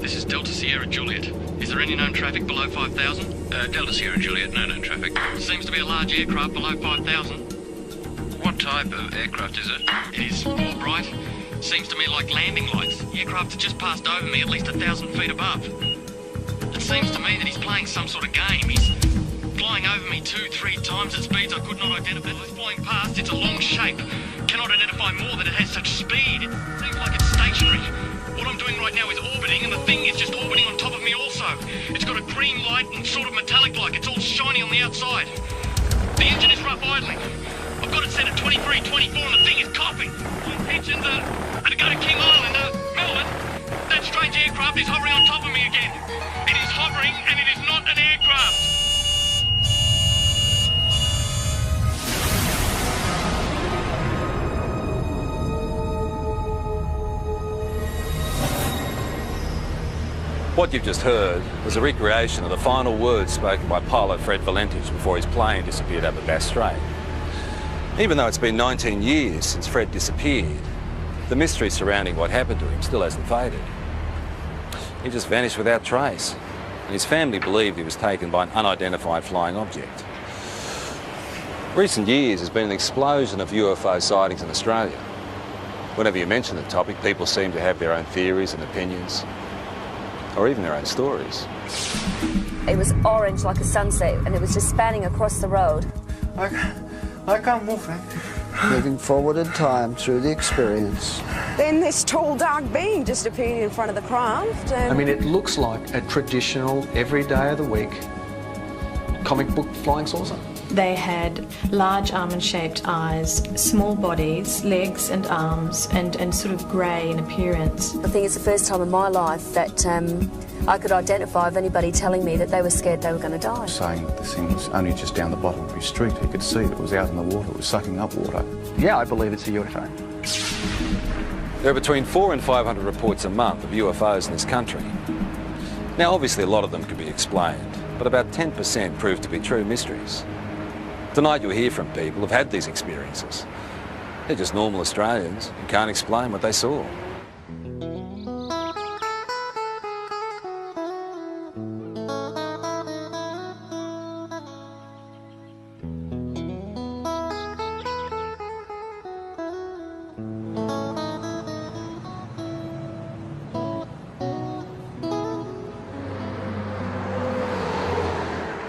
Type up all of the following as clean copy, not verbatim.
This is Delta Sierra Juliet. Is there any known traffic below 5,000? Delta Sierra Juliet, no known traffic. Seems to be a large aircraft below 5,000. What type of aircraft is it? It is more bright. Seems to me like landing lights. The aircraft has just passed over me at least 1,000 feet above. It seems to me that he's playing some sort of game. He's flying over me 2-3 times at speeds I could not identify. It's flying past, it's a long shape. Cannot identify more that it has such speed. It seems like it's stationary. What I'm doing right now is orbiting, and the thing is just orbiting on top of me also. It's got a green light and sort of metallic-like. It's all shiny on the outside. The engine is rough idling. I've got it set at 23, 24, and the thing is coughing. My intentions are to go to King Island, Melbourne. That strange aircraft is hovering on top of me again. It is hovering, and it is not an aircraft. What you've just heard was a recreation of the final words spoken by pilot Fred Valentich before his plane disappeared over Bass Strait. Even though it's been 19 years since Fred disappeared, the mystery surrounding what happened to him still hasn't faded. He just vanished without trace, and his family believed he was taken by an unidentified flying object. Recent years has been an explosion of UFO sightings in Australia. Whenever you mention the topic, people seem to have their own theories and opinions, or even their own stories. It was orange like a sunset, and it was just spanning across the road. I can't move, man. Moving forward in time through the experience. Then this tall, dark being just appeared in front of the craft. I mean, it looks like a traditional, every day of the week, comic book flying saucer. They had large almond-shaped eyes, small bodies, legs and arms, and sort of grey in appearance. I think it's the first time in my life that I could identify of anybody telling me that they were scared they were going to die. Saying that this thing was only just down the bottom of his street. He could see that it was out in the water, it was sucking up water. Yeah, I believe it's a UFO. There are between 400 and 500 reports a month of UFOs in this country. Now, obviously, a lot of them can be explained, but about 10% prove to be true mysteries. Tonight you'll hear from people who've had these experiences. They're just normal Australians who can't explain what they saw.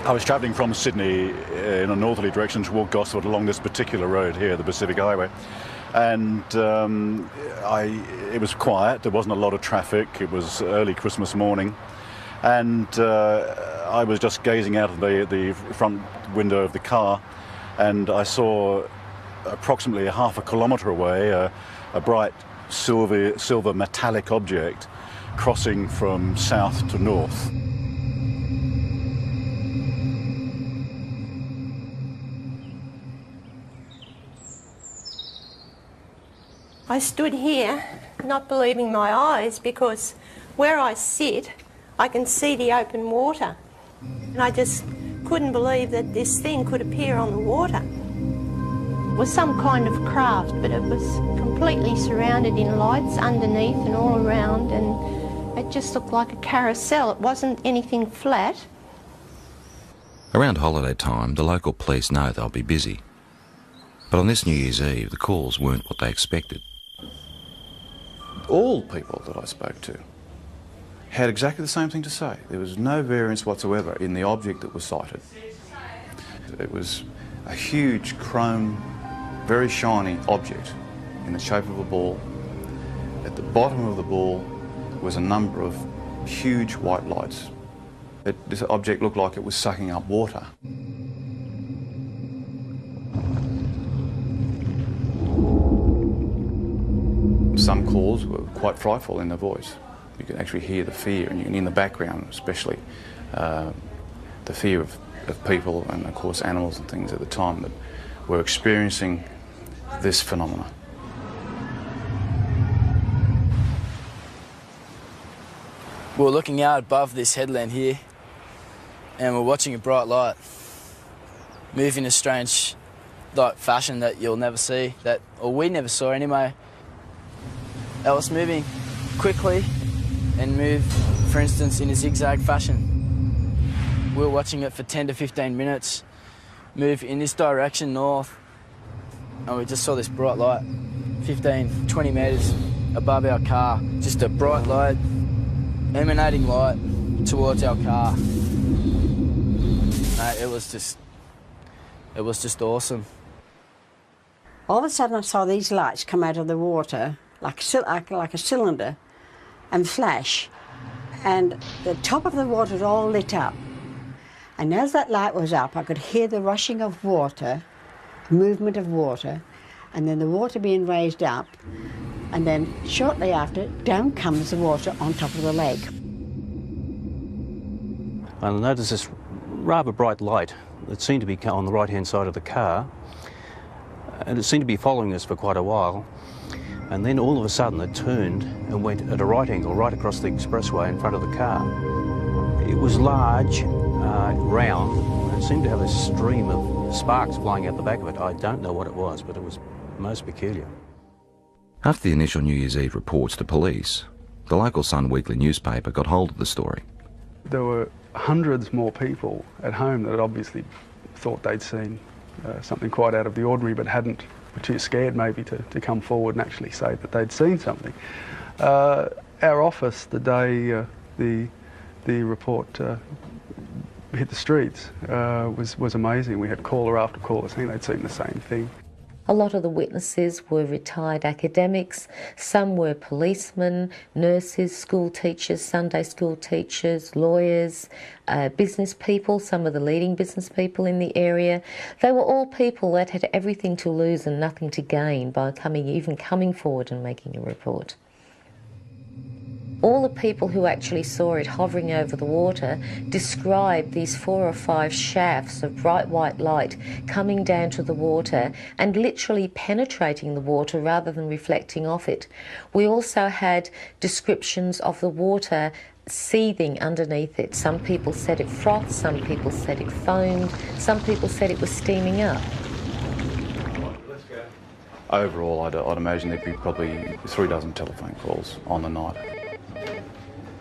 I was travelling from Sydney in a northerly direction toward Gosford along this particular road here, the Pacific Highway, and it was quiet. There wasn't a lot of traffic. It was early Christmas morning, and I was just gazing out of the front window of the car, and I saw approximately half a kilometre away a bright silver metallic object crossing from south to north. I stood here not believing my eyes, because where I sit I can see the open water, and I just couldn't believe that this thing could appear on the water. It was some kind of craft, but it was completely surrounded in lights underneath and all around, and it just looked like a carousel. It wasn't anything flat. Around holiday time, the local police know they'll be busy. But on this New Year's Eve, the calls weren't what they expected. All people that I spoke to had exactly the same thing to say. There was no variance whatsoever in the object that was sighted. It was a huge chrome, very shiny object in the shape of a ball. At the bottom of the ball was a number of huge white lights. This object looked like it was sucking up water. Some calls were quite frightful in their voice. You could actually hear the fear, and in the background especially, the fear of people and of course animals and things at the time that were experiencing this phenomena. We're looking out above this headland here, and we're watching a bright light move in a strange fashion that you'll never see, or we never saw anyway. It was moving quickly and move, for instance, in a zigzag fashion. We were watching it for 10 to 15 minutes, move in this direction north, and we just saw this bright light 15, 20 metres above our car. Just a bright light, emanating light towards our car. It was just awesome. All of a sudden I saw these lights come out of the water like a cylinder and flash, and the top of the water was all lit up. And as that light was up, I could hear the rushing of water, movement of water, and then the water being raised up, and then shortly after, down comes the water on top of the lake. I noticed this rather bright light that seemed to be on the right-hand side of the car, and it seemed to be following us for quite a while. And then all of a sudden it turned and went at a right angle right across the expressway in front of the car. It was large, round, and it seemed to have a stream of sparks flying out the back of it. I don't know what it was, but it was most peculiar. After the initial New Year's Eve reports to police, the local Sun Weekly newspaper got hold of the story. There were hundreds more people at home that obviously thought they'd seen something quite out of the ordinary, but were too scared maybe to come forward and actually say that they'd seen something. Our office, the day the report hit the streets, was amazing. We had caller after caller saying they'd seen the same thing. A lot of the witnesses were retired academics, some were policemen, nurses, school teachers, Sunday school teachers, lawyers, business people, some of the leading business people in the area. They were all people that had everything to lose and nothing to gain by even coming forward and making a report. All the people who actually saw it hovering over the water described these 4 or 5 shafts of bright white light coming down to the water and literally penetrating the water rather than reflecting off it. We also had descriptions of the water seething underneath it. Some people said it frothed, some people said it foamed, some people said it was steaming up. Overall, I'd imagine there'd be probably 3 dozen telephone calls on the night.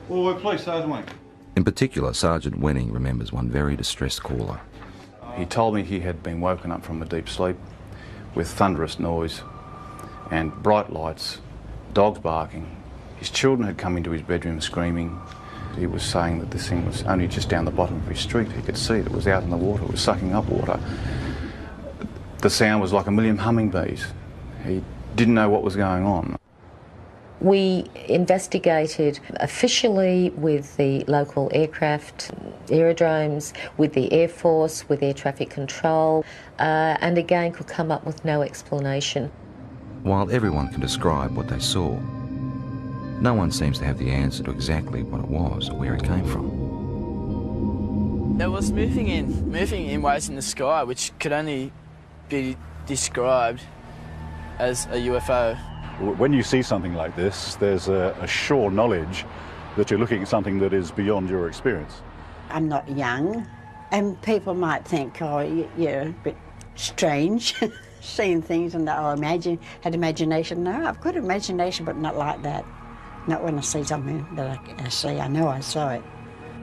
Well, we're police, Sergeant Wenning. In particular, Sergeant Wenning remembers one very distressed caller. He told me he had been woken up from a deep sleep with thunderous noise and bright lights, dogs barking. His children had come into his bedroom screaming. He was saying that this thing was only just down the bottom of his street. He could see it was out in the water, it was sucking up water. The sound was like a million hummingbees. He didn't know what was going on. We investigated officially with the local aircraft, aerodromes, with the Air Force, with air traffic control, and again could come up with no explanation. While everyone can describe what they saw, no one seems to have the answer to exactly what it was or where it came from. It was moving in waves in the sky, which could only be described as a UFO. When you see something like this, there's a sure knowledge that you're looking at something that is beyond your experience. I'm not young, and people might think, oh, you're a bit strange, seeing things and had imagination. No, I've got imagination, but not like that. Not when I see something that I see. I know I saw it.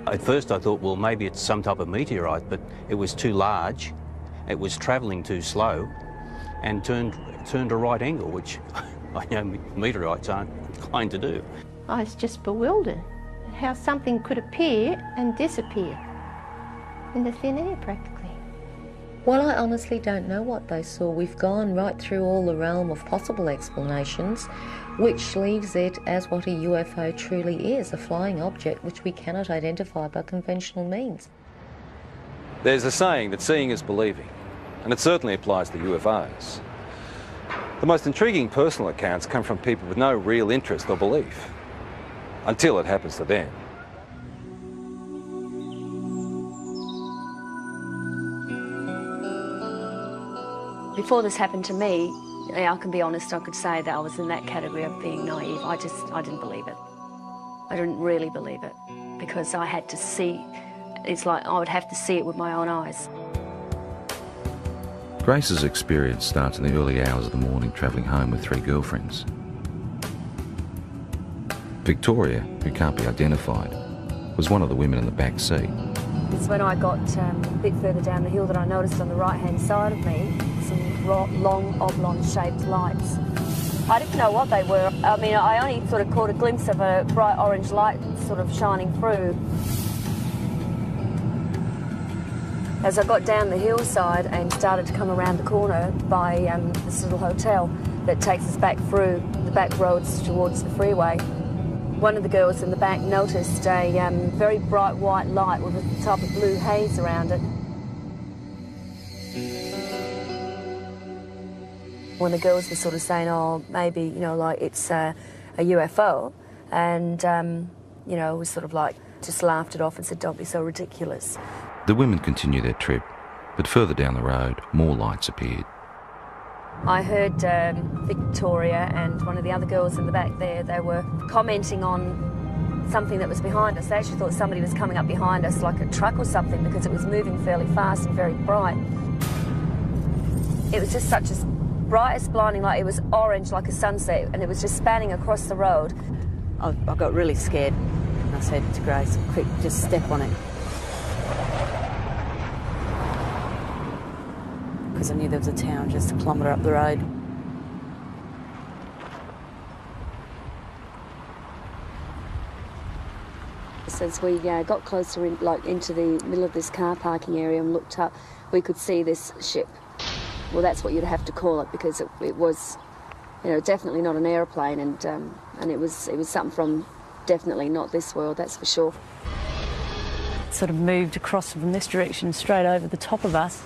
At first I thought, well, maybe it's some type of meteorite, but it was too large, it was travelling too slow, and turned a right angle, which I know meteorites aren't inclined to do. I was just bewildered how something could appear and disappear in the thin air practically. Well, I honestly don't know what they saw. We've gone right through all the realm of possible explanations, which leaves it as what a UFO truly is, a flying object which we cannot identify by conventional means. There's a saying that seeing is believing, and it certainly applies to UFOs. The most intriguing personal accounts come from people with no real interest or belief, until it happens to them. Before this happened to me, I can be honest, I could say that I was in that category of being naive. I didn't believe it. I didn't really believe it, because I had to see, it's like I would have to see it with my own eyes. Grace's experience starts in the early hours of the morning travelling home with 3 girlfriends. Victoria, who can't be identified, was one of the women in the back seat. It's when I got a bit further down the hill that I noticed on the right-hand side of me some long oblong-shaped lights. I didn't know what they were. I mean, I only sort of caught a glimpse of a bright orange light sort of shining through. As I got down the hillside and started to come around the corner by this little hotel that takes us back through the back roads towards the freeway, one of the girls in the back noticed a very bright white light with a type of blue haze around it. When the girls were sort of saying, oh, maybe, you know, like it's a UFO, and, you know, we sort of like just laughed it off and said, don't be so ridiculous. The women continued their trip, but further down the road, more lights appeared. I heard Victoria and one of the other girls in the back there, they were commenting on something that was behind us. They actually thought somebody was coming up behind us, like a truck or something, because it was moving fairly fast and very bright. It was just such a bright as blinding light. It was orange like a sunset, and it was just spanning across the road. I got really scared, and I said to Grace, quick, just step on it. Because I knew there was a town just a kilometre up the road. As we got closer into the middle of this car parking area and looked up, we could see this ship. Well, that's what you'd have to call it, because it was, you know, definitely not an aeroplane, and it was something from definitely not this world, that's for sure. It sort of moved across from this direction straight over the top of us.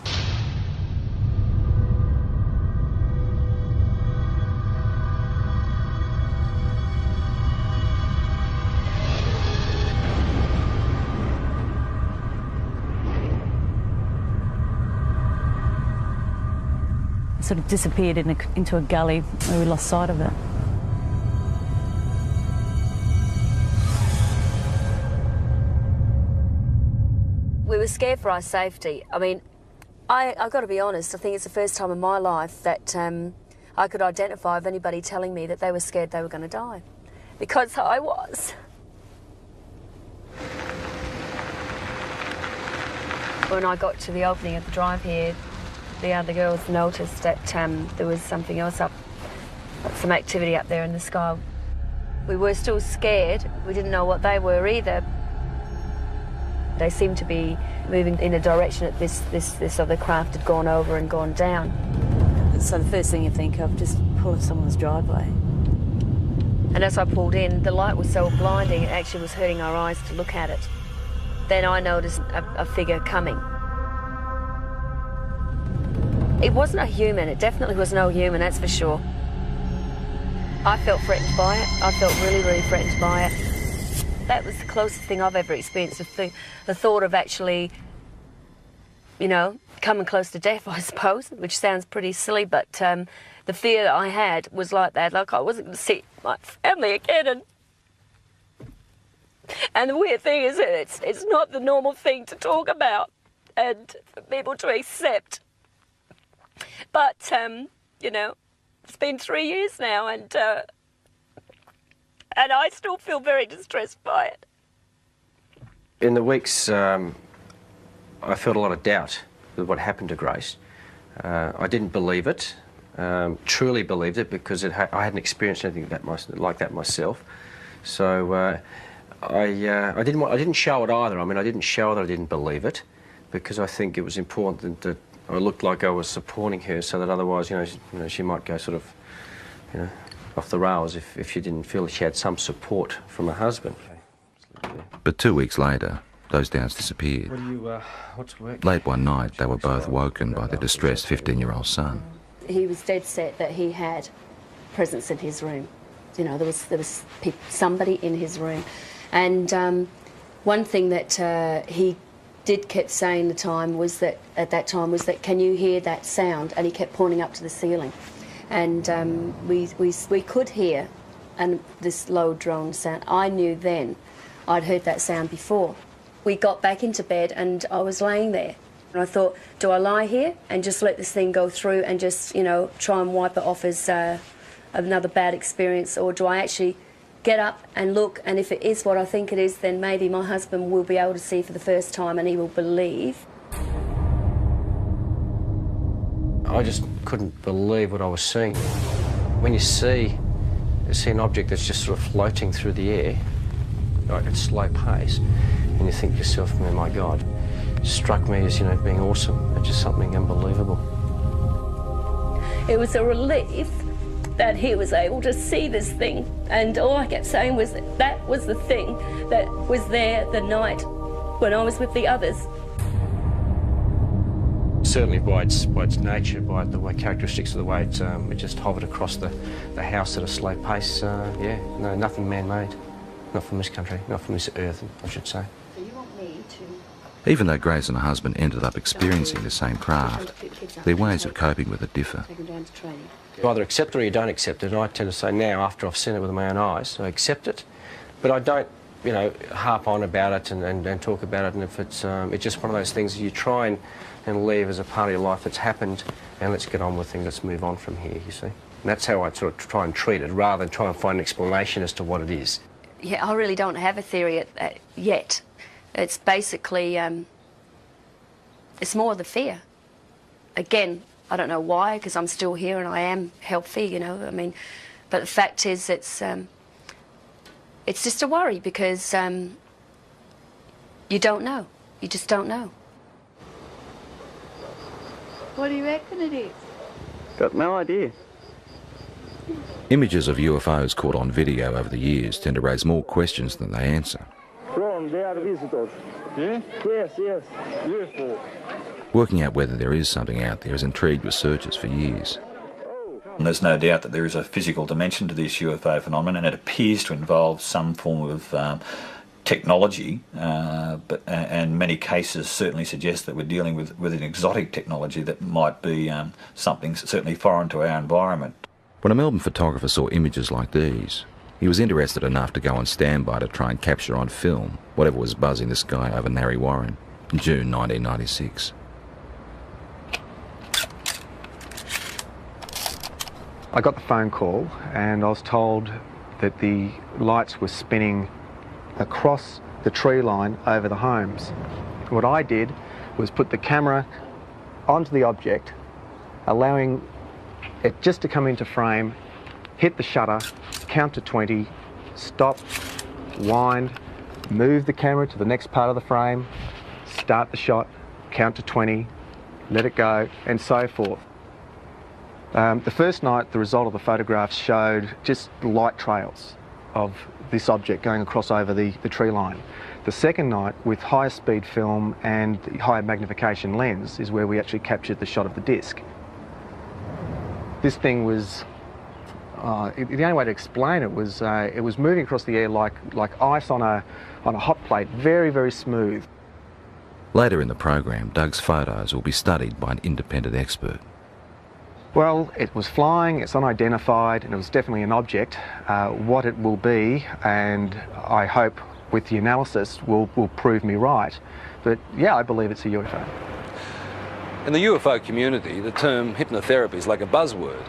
Sort of disappeared into a gully where we lost sight of it. We were scared for our safety. I mean, I've got to be honest, I think it's the first time in my life that I could identify of anybody telling me that they were scared they were going to die. Because I was. When I got to the opening of the drive here, the other girls noticed that there was something else up, some activity up there in the sky. We were still scared. We didn't know what they were either. They seemed to be moving in a direction that this other craft had gone over and gone down. So the first thing you think of, just pull in someone's driveway. And as I pulled in, the light was so blinding, it actually was hurting our eyes to look at it. Then I noticed a figure coming. It wasn't a human, it definitely was no human, that's for sure. I felt threatened by it. I felt really, really threatened by it. That was the closest thing I've ever experienced, the thought of actually, you know, coming close to death, I suppose, which sounds pretty silly, but the fear that I had was like that, like I wasn't going to see my family again. And the weird thing is that it's not the normal thing to talk about and for people to accept. But, you know, it's been 3 years now, and I still feel very distressed by it. In the weeks, I felt a lot of doubt with what happened to Grace. I didn't believe it, truly believed it, because I hadn't experienced anything like that myself. So I didn't show it either. I mean, I didn't show that I didn't believe it, because I think it was important that I looked like I was supporting her, so that otherwise, you know, she might go sort of, you know, off the rails if she didn't feel she had some support from her husband. But 2 weeks later, those doubts disappeared. What's work? Late one night, they were both woken by their distressed 15-year-old son. He was dead set that he had presence in his room. You know, there was somebody in his room. And one thing that he kept saying at that time was that, can you hear that sound? And he kept pointing up to the ceiling. And we could hear this low drone sound. I knew then I'd heard that sound before. We got back into bed and I was laying there. And I thought, do I lie here and just let this thing go through and just, you know, try and wipe it off as another bad experience, or do I actually get up and look, and if it is what I think it is, then maybe my husband will be able to see for the first time and he will believe. I just couldn't believe what I was seeing. When you see an object that's just sort of floating through the air, like at slow pace, and you think to yourself, oh my God, it struck me as, you know, being awesome. It's just something unbelievable. It was a relief that he was able to see this thing, and all I kept saying was that was the thing that was there the night when I was with the others. Certainly by its nature, by the way, characteristics of the way it just hovered across the house at a slow pace, yeah, no, nothing man-made. Not from this country, not from this earth, I should say. So you want me to... Even though Grace and her husband ended up experiencing the same craft, their ways of coping with it differ. You either accept it or you don't accept it, and I tend to say now, after I've seen it with my own eyes, I accept it, but I don't, you know, harp on about it and talk about it, and if it's just one of those things you try and leave as a part of your life that's happened, and let's get on with things, let's move on from here, you see. And that's how I sort of try and treat it, rather than try and find an explanation as to what it is. Yeah, I really don't have a theory yet. It's basically, it's more the fear. Again, I don't know why, because I'm still here and I am healthy, you know, I mean, but the fact is it's just a worry because you don't know. You just don't know. What do you reckon it is? Got no idea. Images of UFOs caught on video over the years tend to raise more questions than they answer. They are visitors. Yeah? Yes, yes. UFO. Working out whether there is something out there has intrigued researchers for years. And there's no doubt that there is a physical dimension to this UFO phenomenon, and it appears to involve some form of technology, and many cases certainly suggest that we're dealing with an exotic technology that might be something certainly foreign to our environment. When a Melbourne photographer saw images like these, he was interested enough to go on standby to try and capture on film whatever was buzzing the sky over Narre Warren in June 1996. I got the phone call and I was told that the lights were spinning across the tree line over the homes. What I did was put the camera onto the object, allowing it just to come into frame, hit the shutter, count to 20, stop, wind, move the camera to the next part of the frame, start the shot, count to 20, let it go, and so forth. The first night, the result of the photographs showed just light trails of this object going across over the tree line. The second night, with higher speed film and the higher magnification lens, is where we actually captured the shot of the disc. This thing was, the only way to explain it was moving across the air like ice on a hot plate, very, very smooth. Later in the program, Doug's photos will be studied by an independent expert. Well, it was flying, it's unidentified, and it was definitely an object. What it will be, and I hope with the analysis will prove me right. But yeah, I believe it's a UFO. In the UFO community, the term hypnotherapy is like a buzzword.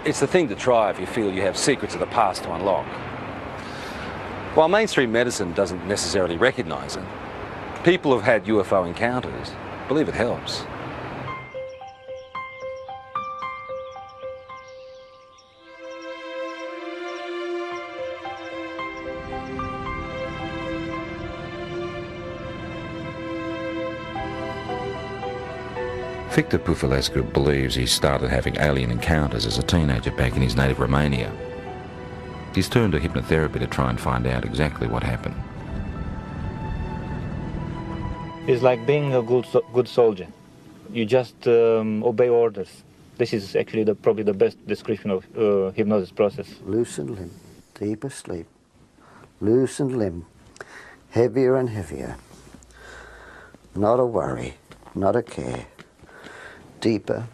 It's the thing to try if you feel you have secrets of the past to unlock. While mainstream medicine doesn't necessarily recognise it, people who've had UFO encounters believe it helps. Victor Pufulescu believes he started having alien encounters as a teenager back in his native Romania. He's turned to hypnotherapy to try and find out exactly what happened. It's like being a good soldier. You just obey orders. This is actually probably the best description of hypnosis process. Loosened limb, deeper sleep. Loosened limb, heavier and heavier. Not a worry, not a care. Deeper,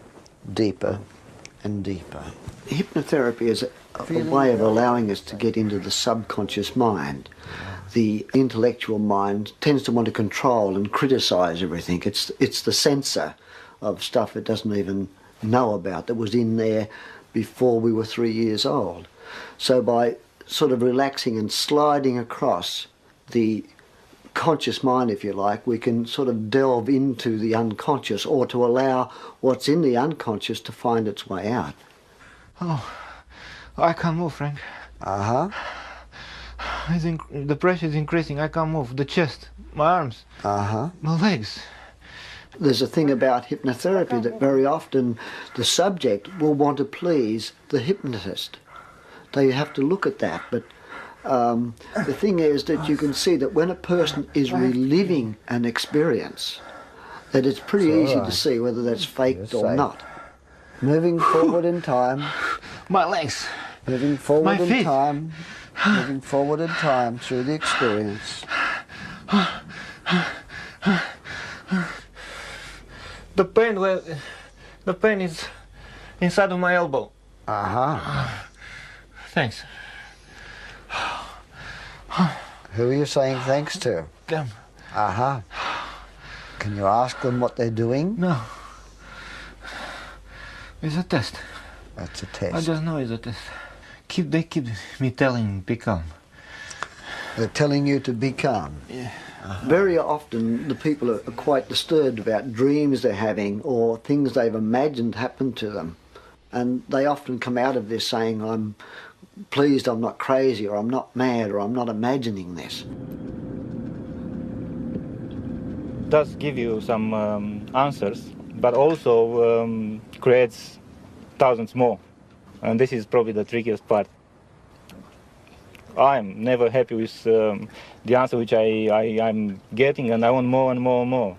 deeper, and deeper. Hypnotherapy is a way of allowing us to get into the subconscious mind. The intellectual mind tends to want to control and criticise everything. It's the censor of stuff it doesn't even know about that was in there before we were 3 years old. So by sort of relaxing and sliding across the conscious mind, if you like, we can sort of delve into the unconscious, or to allow what's in the unconscious to find its way out. Oh, I can't move, Frank. Uh-huh. The pressure is increasing. I can't move. The chest, my arms, my legs. There's a thing about hypnotherapy that very often the subject will want to please the hypnotist. They have to look at that, but the thing is that you can see that when a person is reliving an experience, that it's pretty easy to see whether that's faked or not. Moving forward in time. My legs. Moving forward My in feet. time. Moving forward in time through the experience. The pain is inside of my elbow. Thanks. Who are you saying thanks to? Them. Can you ask them what they're doing? No. It's a test. That's a test. I just know it's a test. They keep me telling, be calm. They're telling you to be calm. Yeah. Very often the people are quite disturbed about dreams they're having or things they've imagined happen to them. And they often come out of this saying, I'm pleased I'm not crazy, or I'm not mad, or I'm not imagining this. It does give you some answers, but also creates thousands more. And this is probably the trickiest part. I'm never happy with the answer which I'm getting, and I want more and more and more.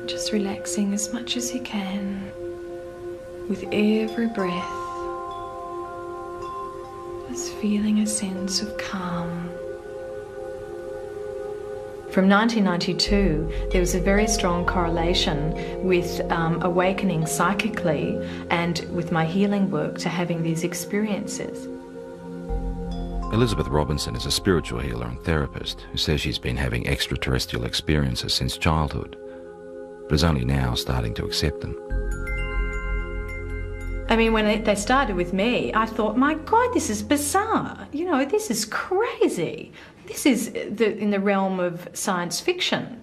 Just relaxing as much as you can with every breath. Just feeling a sense of calm. From 1992, there was a very strong correlation with awakening psychically and with my healing work to having these experiences. Elizabeth Robinson is a spiritual healer and therapist who says she's been having extraterrestrial experiences since childhood, but is only now starting to accept them. I mean, when they started with me, I thought, my God, this is bizarre. You know, this is crazy. This is in the realm of science fiction.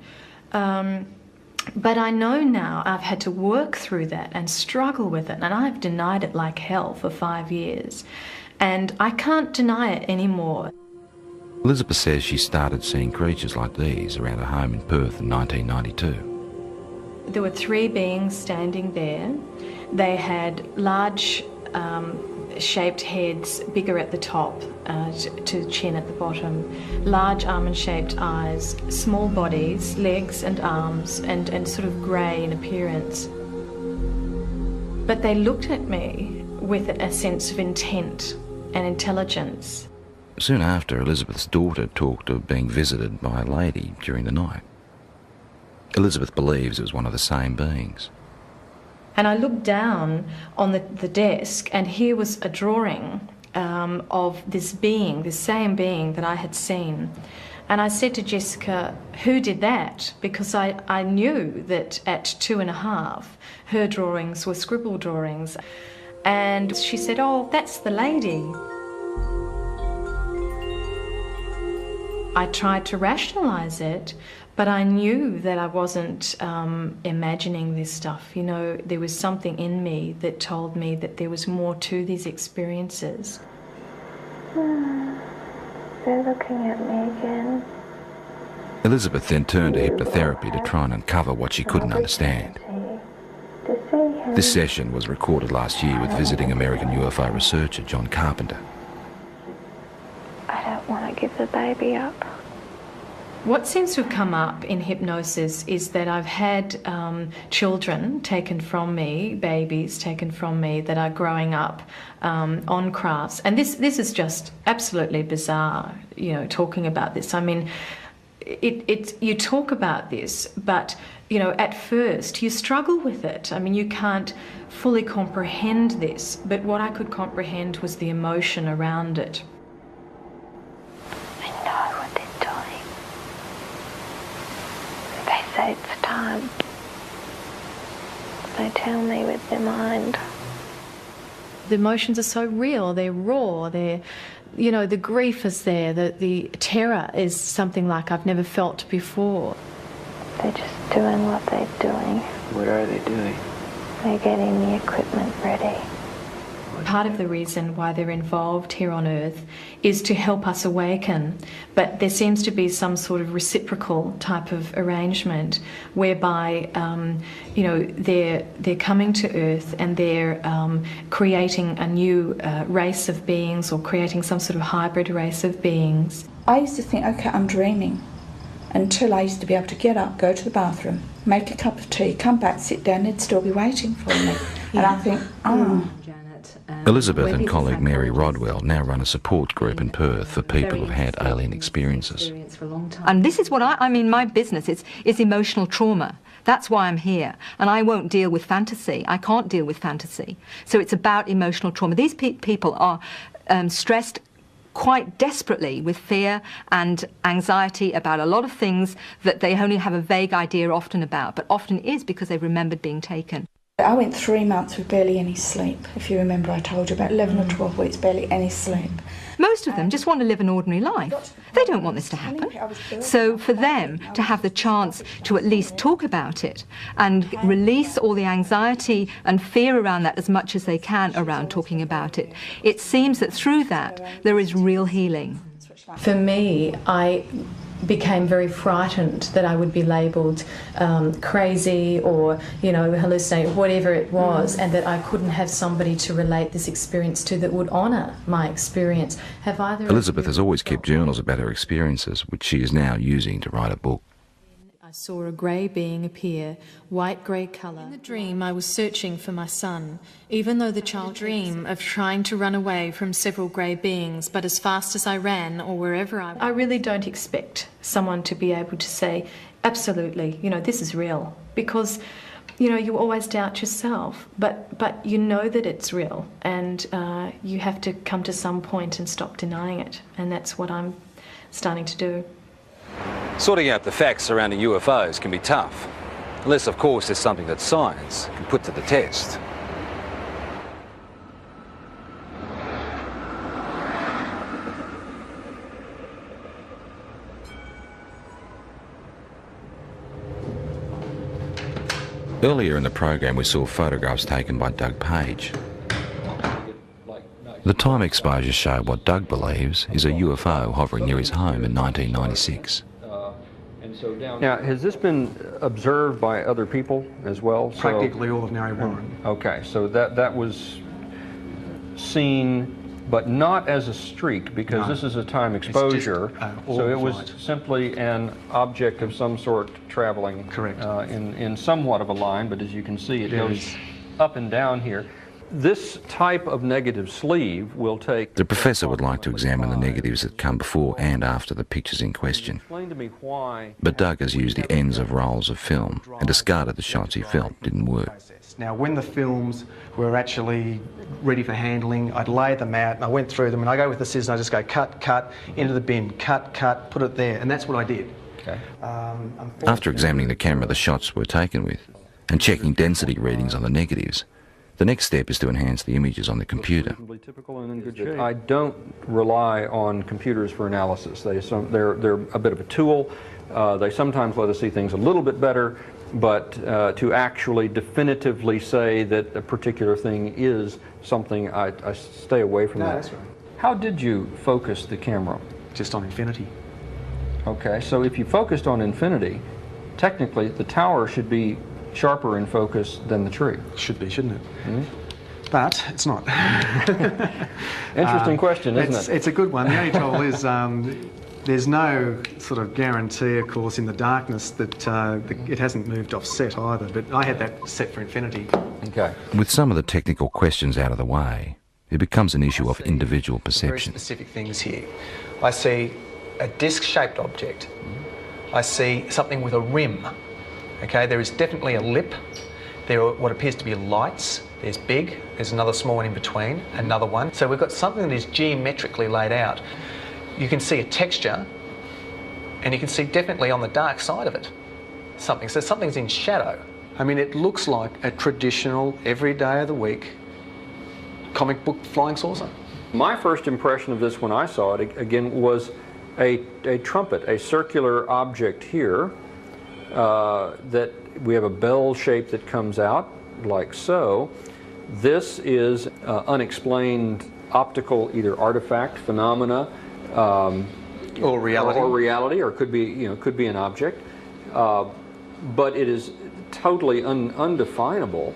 But I know now I've had to work through that and struggle with it, and I've denied it like hell for 5 years. And I can't deny it anymore. Elizabeth says she started seeing creatures like these around her home in Perth in 1992. There were 3 beings standing there. They had large shaped heads, bigger at the top to chin at the bottom, large almond-shaped eyes, small bodies, legs and arms, and sort of grey in appearance. But they looked at me with a sense of intent and intelligence. Soon after, Elizabeth's daughter talked of being visited by a lady during the night. Elizabeth believes it was one of the same beings. And I looked down on the desk, and here was a drawing of this being, this same being that I had seen. And I said to Jessica, who did that? Because I knew that at 2.5, her drawings were scribble drawings. And she said, oh, that's the lady. I tried to rationalise it, but I knew that I wasn't imagining this stuff. You know, there was something in me that told me that there was more to these experiences. They're looking at me again. Elizabeth then turned to hypnotherapy to try and uncover what she couldn't understand. This session was recorded last year with visiting American UFO researcher John Carpenter. I don't want to give the baby up. What seems to have come up in hypnosis is that I've had children taken from me, babies taken from me that are growing up on crafts. And this is just absolutely bizarre, you know, talking about this. I mean, you talk about this, but, you know, at first you struggle with it. I mean, you can't fully comprehend this, but what I could comprehend was the emotion around it. They say it's time. they tell me with their mind. The emotions are so real, they're raw, they're, you know, the grief is there, the terror is something like I've never felt before. They're just doing what they're doing. What are they doing? They're getting the equipment ready. Part of the reason why they're involved here on Earth is to help us awaken, but there seems to be some sort of reciprocal type of arrangement whereby, you know, they're coming to Earth and they're creating a new race of beings, or creating some sort of hybrid race of beings. I used to think, okay, I'm dreaming, until I used to be able to get up, go to the bathroom, make a cup of tea, come back, sit down, they'd still be waiting for me. And I think, oh. Elizabeth and colleague Mary Rodwell now run a support group in Perth for people who've had alien experiences. And this is what I mean, my business is emotional trauma. That's why I'm here. And I won't deal with fantasy. I can't deal with fantasy. So it's about emotional trauma. These people are stressed quite desperately with fear and anxiety about a lot of things that they only have a vague idea often about, but often is because they've remembered being taken. I went 3 months with barely any sleep. If you remember, I told you about 11 or 12 weeks, barely any sleep. Most of them just want to live an ordinary life. They don't want this to happen. So for them to have the chance to at least talk about it and release all the anxiety and fear around that as much as they can around talking about it, it seems that through that there is real healing. For me, I became very frightened that I would be labelled crazy or, you know, hallucinating, whatever it was, and that I couldn't have somebody to relate this experience to that would honour my experience. Have either Elizabeth has always kept journals about her experiences, which she is now using to write a book. I saw a grey being appear, white-grey colour. In the dream, I was searching for my son, even though the child dream of trying to run away from several grey beings, but as fast as I ran or wherever I really don't expect someone to be able to say, absolutely, you know, this is real, because, you know, you always doubt yourself, but you know that it's real, and you have to come to some point and stop denying it, and that's what I'm starting to do. Sorting out the facts surrounding UFOs can be tough, unless of course there's something that science can put to the test. Earlier in the program we saw photographs taken by Doug Page. The time exposures show what Doug believes is a UFO hovering near his home in 1996. Now, has this been observed by other people as well? Practically all of Narre Warren. Okay, so that was seen, but not as a streak, because this is a time exposure. So it was simply an object of some sort traveling. Correct. In somewhat of a line, but as you can see, it goes up and down here. This type of negative sleeve will take... The professor would like to examine the negatives that come before and after the pictures in question. Explain to me why... But Doug has used the ends of rolls of film and discarded the shots he felt didn't work. Now, when the films were actually ready for handling, I'd lay them out and I went through them, and I go with the scissors and I just go cut, cut, into the bin, cut, cut, put it there, and that's what I did. Okay. After examining the camera the shots were taken with and checking density readings on the negatives, the next step is to enhance the images on the computer. I don't rely on computers for analysis. They're a bit of a tool. They sometimes let us see things a little bit better, but to actually definitively say that a particular thing is something, I stay away from that. That's right. How did you focus the camera? Just on infinity. Okay, so if you focused on infinity, technically the tower should be sharper in focus than the tree. Should be, shouldn't it? Mm-hmm. But it's not. Interesting question, isn't it? It's a good one. The only trouble is there's no sort of guarantee, of course, in the darkness that it hasn't moved off set either, but I had that set for infinity. Okay. With some of the technical questions out of the way, it becomes an issue of individual perception. Very specific things here. I see a disc-shaped object. I see something with a rim. Okay, there is definitely a lip. There are what appears to be lights. There's big, there's another small one in between, another one. So we've got something that is geometrically laid out. You can see a texture, and you can see definitely on the dark side of it something. So something's in shadow. I mean, it looks like a traditional, every day of the week, comic book flying saucer. My first impression of this when I saw it, again, was a trumpet, a circular object here that we have a bell shape that comes out like so. This is unexplained optical either artifact, phenomena, or reality, or could be, could be an object, but it is totally undefinable.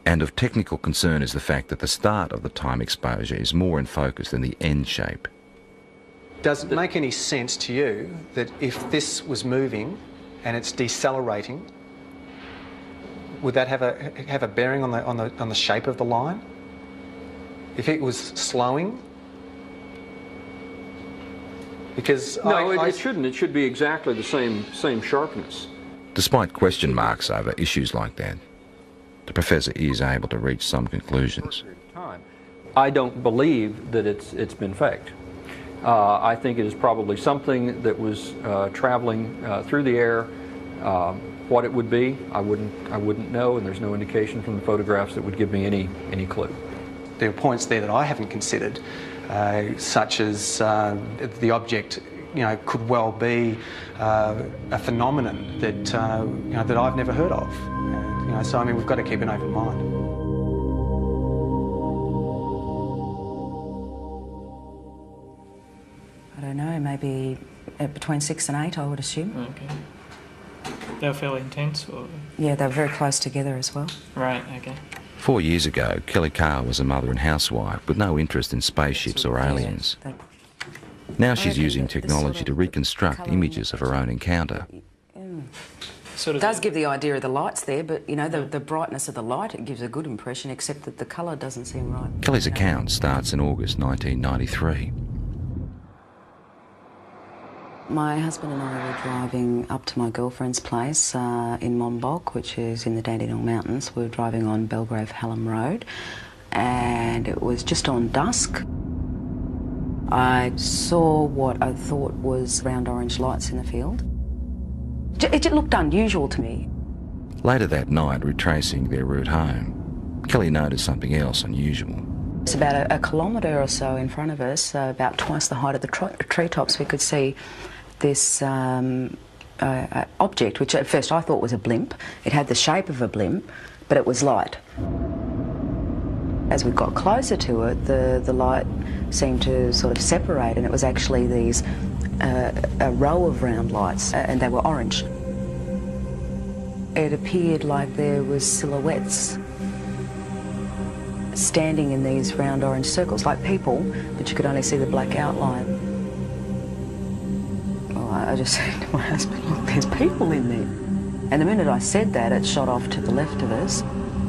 And of technical concern is the fact that the start of the time exposure is more in focus than the end shape. Does it make any sense to you that if this was moving and it's decelerating, would that have a bearing on the shape of the line? If it was slowing? Because no, it shouldn't. It should be exactly the same sharpness. Despite question marks over issues like that, the professor is able to reach some conclusions. I don't believe that it's been faked. I think it is probably something that was traveling through the air. What it would be, I wouldn't know, and there's no indication from the photographs that would give me any clue. There are points there that I haven't considered, such as the object, could well be a phenomenon that that I've never heard of. So I mean, we've got to keep an open mind. I don't know, maybe between 6 and 8, I would assume. Okay. They were fairly intense, or? Yeah, they were very close together as well. Right, okay. 4 years ago, Kelly Carr was a mother and housewife with no interest in spaceships or aliens. Now she's using technology to reconstruct images of her own encounter. It does give the idea of the lights there, but the brightness of the light, it gives a good impression, except that the colour doesn't seem right. Kelly's account starts in August 1993. My husband and I were driving up to my girlfriend's place in Monbulk, which is in the Dandenong Mountains. We were driving on Belgrave Hallam Road, and it was just on dusk. I saw what I thought was round orange lights in the field. It looked unusual to me. Later that night, retracing their route home, Kelly noticed something else unusual. It's about a kilometre or so in front of us, about twice the height of the treetops. We could see this object, which at first I thought was a blimp. It had the shape of a blimp, but it was light. As we got closer to it, the light seemed to sort of separate, and it was actually these a row of round lights, and they were orange. It appeared like there was silhouettes standing in these round orange circles, like people, but you could only see the black outline. Well, I just said to my husband, look, there's people in there. And the minute I said that, it shot off to the left of us.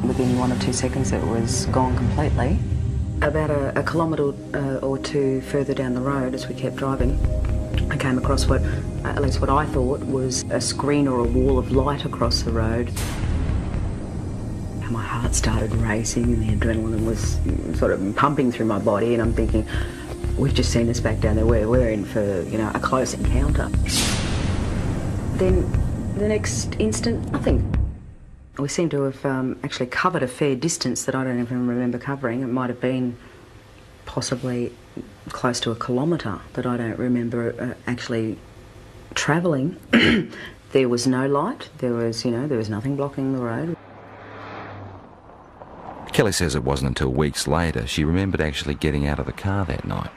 Within 1 or 2 seconds, it was gone completely. About a kilometre or two further down the road, as we kept driving, I came across at least what I thought was a screen or a wall of light across the road. And my heart started racing and the adrenaline was sort of pumping through my body, and I'm thinking, we've just seen us back down there, we're in for, a close encounter. Then the next instant, nothing. We seem to have actually covered a fair distance that I don't even remember covering. It might have been possibly close to a kilometre that I don't remember actually travelling. There was no light. There was nothing blocking the road. Kelly says it wasn't until weeks later she remembered actually getting out of the car that night.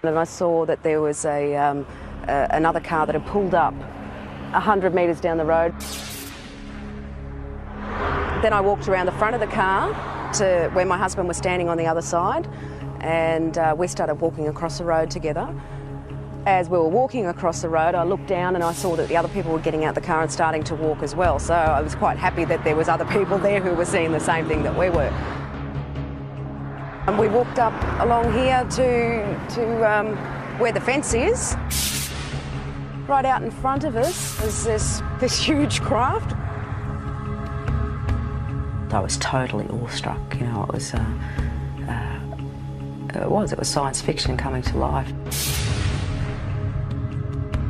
And I saw that there was another car that had pulled up 100 metres down the road. Then I walked around the front of the car to where my husband was standing on the other side, and we started walking across the road together. As we were walking across the road, I looked down and I saw that the other people were getting out the car and starting to walk as well. So I was quite happy that there was other people there who were seeing the same thing that we were. And we walked up along here to where the fence is. Right out in front of us is this huge craft. I was totally awestruck. It was science fiction coming to life.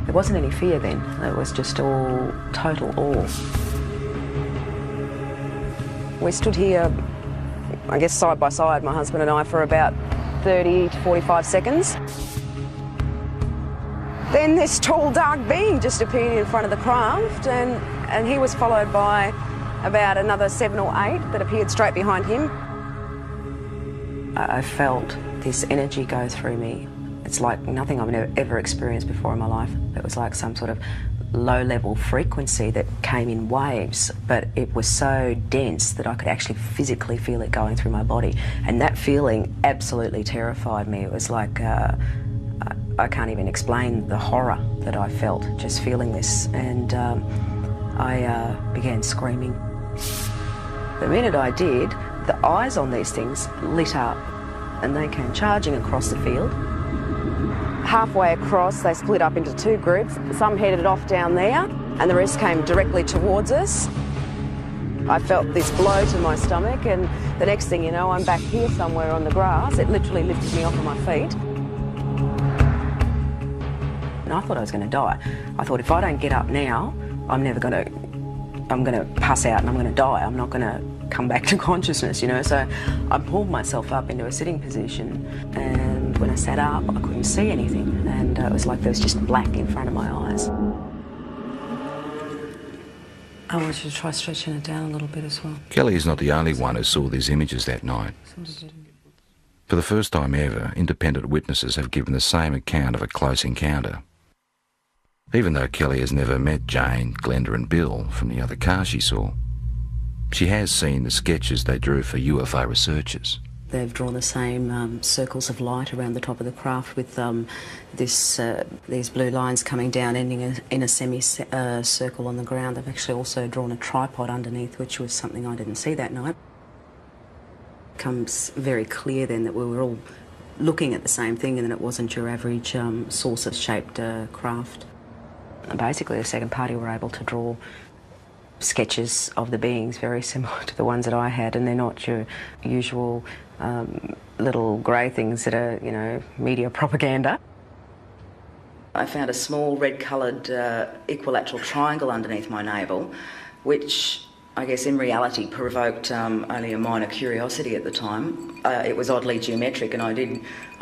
There wasn't any fear then. It was just all total awe. We stood here, I guess side by side, my husband and I, for about 30 to 45 seconds. Then this tall, dark being just appeared in front of the craft, and he was followed by about another 7 or 8 that appeared straight behind him. I felt this energy go through me. It's like nothing I've ever experienced before in my life. It was like some sort of low-level frequency that came in waves, but it was so dense that I could actually physically feel it going through my body. And that feeling absolutely terrified me. It was like, I can't even explain the horror that I felt just feeling this. And I began screaming. The minute I did, the eyes on these things lit up and they came charging across the field. Halfway across, they split up into 2 groups. Some headed off down there and the rest came directly towards us. I felt this blow to my stomach, and the next thing you know, I'm back here somewhere on the grass. It literally lifted me off of my feet. And I thought I was going to die. I thought if I don't get up now, I'm going to pass out and I'm going to die. I'm not going to come back to consciousness, you know. So I pulled myself up into a sitting position, and when I sat up, I couldn't see anything, and it was like there was just black in front of my eyes. I want you to try stretching it down a little bit as well. Kelly is not the only one who saw these images that night. For the first time ever, independent witnesses have given the same account of a close encounter. Even though Kelly has never met Jane, Glenda and Bill from the other car she saw, she has seen the sketches they drew for UFO researchers. They've drawn the same circles of light around the top of the craft with these blue lines coming down, ending in a semicircle on the ground. They've actually also drawn a tripod underneath, which was something I didn't see that night. It becomes very clear then that we were all looking at the same thing and that it wasn't your average saucer-shaped craft. And basically, the second party were able to draw sketches of the beings very similar to the ones that I had, and they're not your usual little grey things that are, you know, media propaganda. I found a small red-coloured equilateral triangle underneath my navel, which I guess in reality provoked only a minor curiosity at the time. It was oddly geometric, and I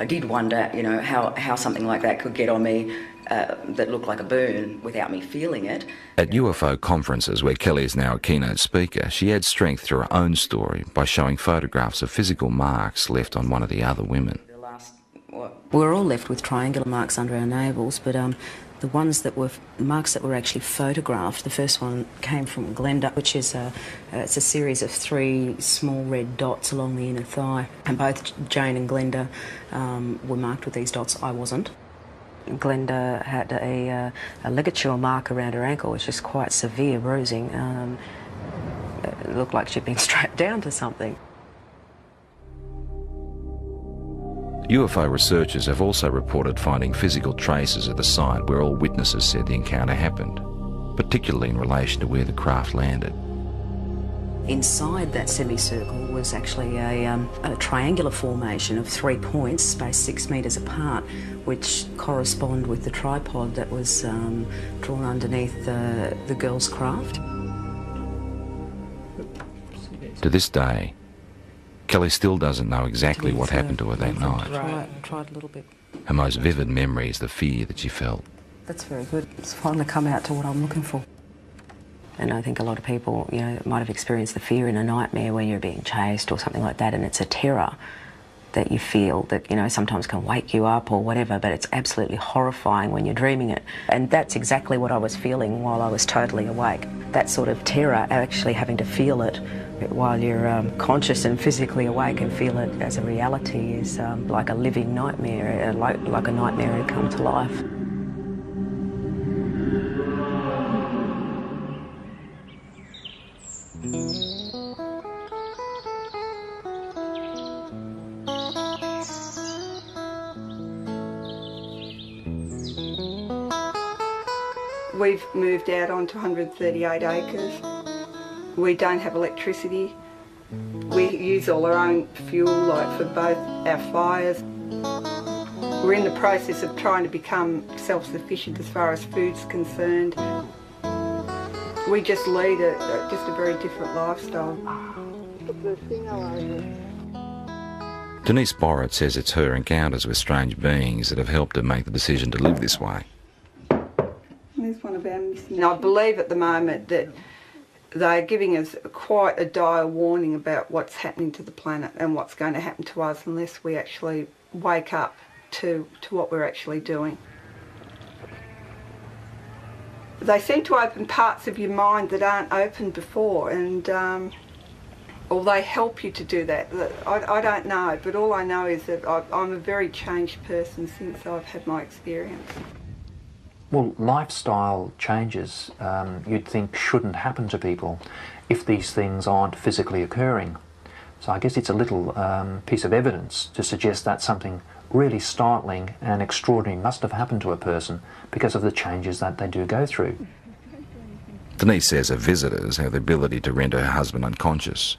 did wonder, you know, how something like that could get on me that looked like a burn without me feeling it. At UFO conferences, where Kelly is now a keynote speaker, she adds strength to her own story by showing photographs of physical marks left on one of the other women. We were all left with triangular marks under our navels, but the ones that were marks that were actually photographed, the first one came from Glenda, which is it's a series of 3 small red dots along the inner thigh, and both Jane and Glenda were marked with these dots. I wasn't. Glenda had a ligature mark around her ankle, which is quite severe bruising. It looked like she'd been strapped down to something. UFO researchers have also reported finding physical traces at the site where all witnesses said the encounter happened, particularly in relation to where the craft landed. Inside that semicircle was actually a triangular formation of 3 points spaced 6 metres apart, which correspond with the tripod that was drawn underneath the girl's craft. To this day, Kelly still doesn't know exactly what happened to her that night. Tried a little bit. Her most vivid memory is the fear that she felt. That's very good. It's finally come out to what I'm looking for. And I think a lot of people, you know, might have experienced the fear in a nightmare where you're being chased or something like that, and it's a terror that you feel that, you know, sometimes can wake you up or whatever, but it's absolutely horrifying when you're dreaming it. And that's exactly what I was feeling while I was totally awake. That sort of terror, actually having to feel it while you're conscious and physically awake and feel it as a reality, is like a living nightmare, like a nightmare had come to life. We've moved out onto 138 acres. We don't have electricity. We use all our own fuel, like for both our fires. We're in the process of trying to become self-sufficient as far as food's concerned. We just lead just a very different lifestyle. Denise Borrett says it's her encounters with strange beings that have helped her make the decision to live this way. There's one of our missing. I believe at the moment that they're giving us quite a dire warning about what's happening to the planet and what's going to happen to us unless we actually wake up to what we're actually doing. They seem to open parts of your mind that aren't opened before, and or they help you to do that. I don't know, but all I know is that I'm a very changed person since I've had my experience. Well, lifestyle changes you'd think shouldn't happen to people if these things aren't physically occurring. So I guess it's a little piece of evidence to suggest that something really startling and extraordinary must have happened to a person because of the changes that they do go through. Denise says her visitors have the ability to render her husband unconscious,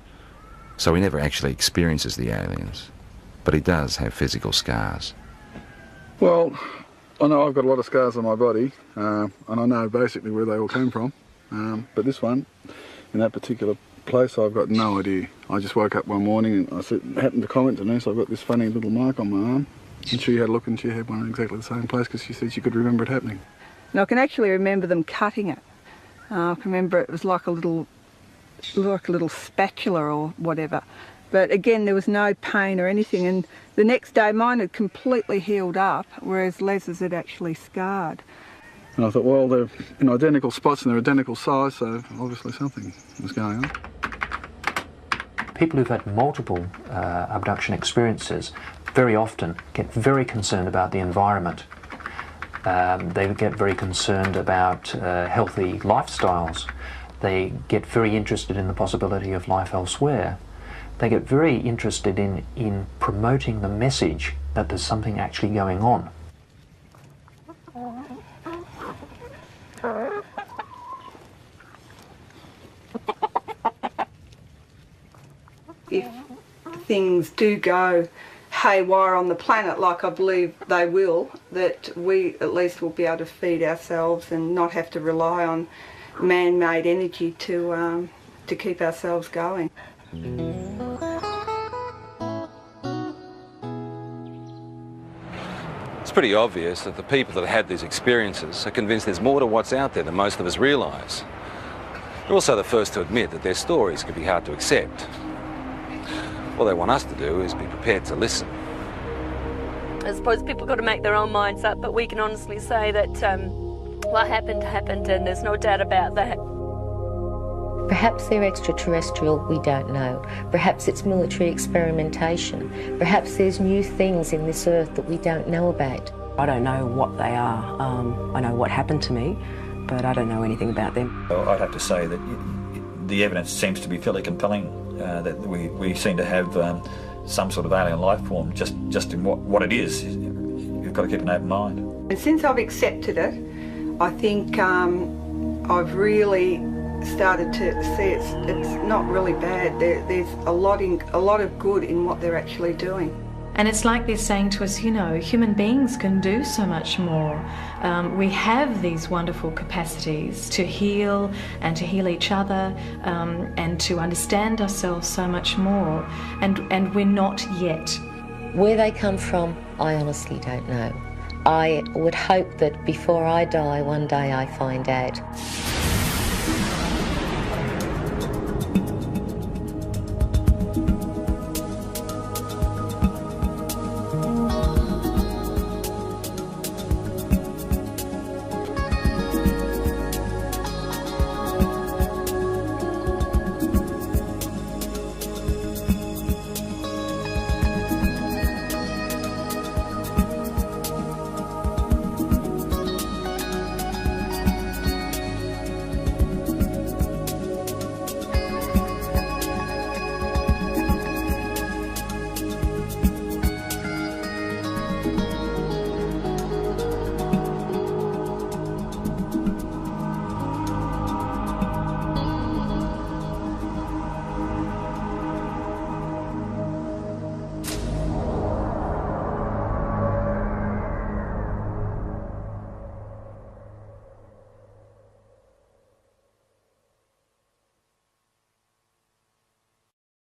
so he never actually experiences the aliens, but he does have physical scars. Well, I know I've got a lot of scars on my body, and I know basically where they all came from, but this one, in that particular place, I've got no idea. I just woke up one morning and I happened to comment to Denise, I've got this funny little mark on my arm, and she had a look and she had one in exactly the same place because she said she could remember it happening. And I can actually remember them cutting it. I can remember it was like a little spatula or whatever. But again, there was no pain or anything, and the next day mine had completely healed up, whereas Les's had actually scarred. And I thought, well, they're in identical spots and they're identical size, so obviously something was going on. People who've had multiple abduction experiences very often get very concerned about the environment. They get very concerned about healthy lifestyles. They get very interested in the possibility of life elsewhere. They get very interested in promoting the message that there's something actually going on. If things do go haywire on the planet, like I believe they will, that we at least will be able to feed ourselves and not have to rely on man-made energy to keep ourselves going. It's pretty obvious that the people that had these experiences are convinced there's more to what's out there than most of us realise. They're also the first to admit that their stories can be hard to accept. All they want us to do is be prepared to listen. I suppose people got to make their own minds up, but we can honestly say that what happened, happened, and there's no doubt about that. Perhaps they're extraterrestrial, we don't know. Perhaps it's military experimentation. Perhaps there's new things in this earth that we don't know about. I don't know what they are. I know what happened to me, but I don't know anything about them. Well, I'd have to say that the evidence seems to be fairly compelling, that we seem to have some sort of alien life form, just in what it is. You've got to keep an open mind. And since I've accepted it, I think I've really started to see it's not really bad. There's a lot of good in what they're actually doing. And it's like they're saying to us, you know, human beings can do so much more. We have these wonderful capacities to heal and to heal each other and to understand ourselves so much more. And we're not yet. Where they come from, I honestly don't know. I would hope that before I die, one day I find out.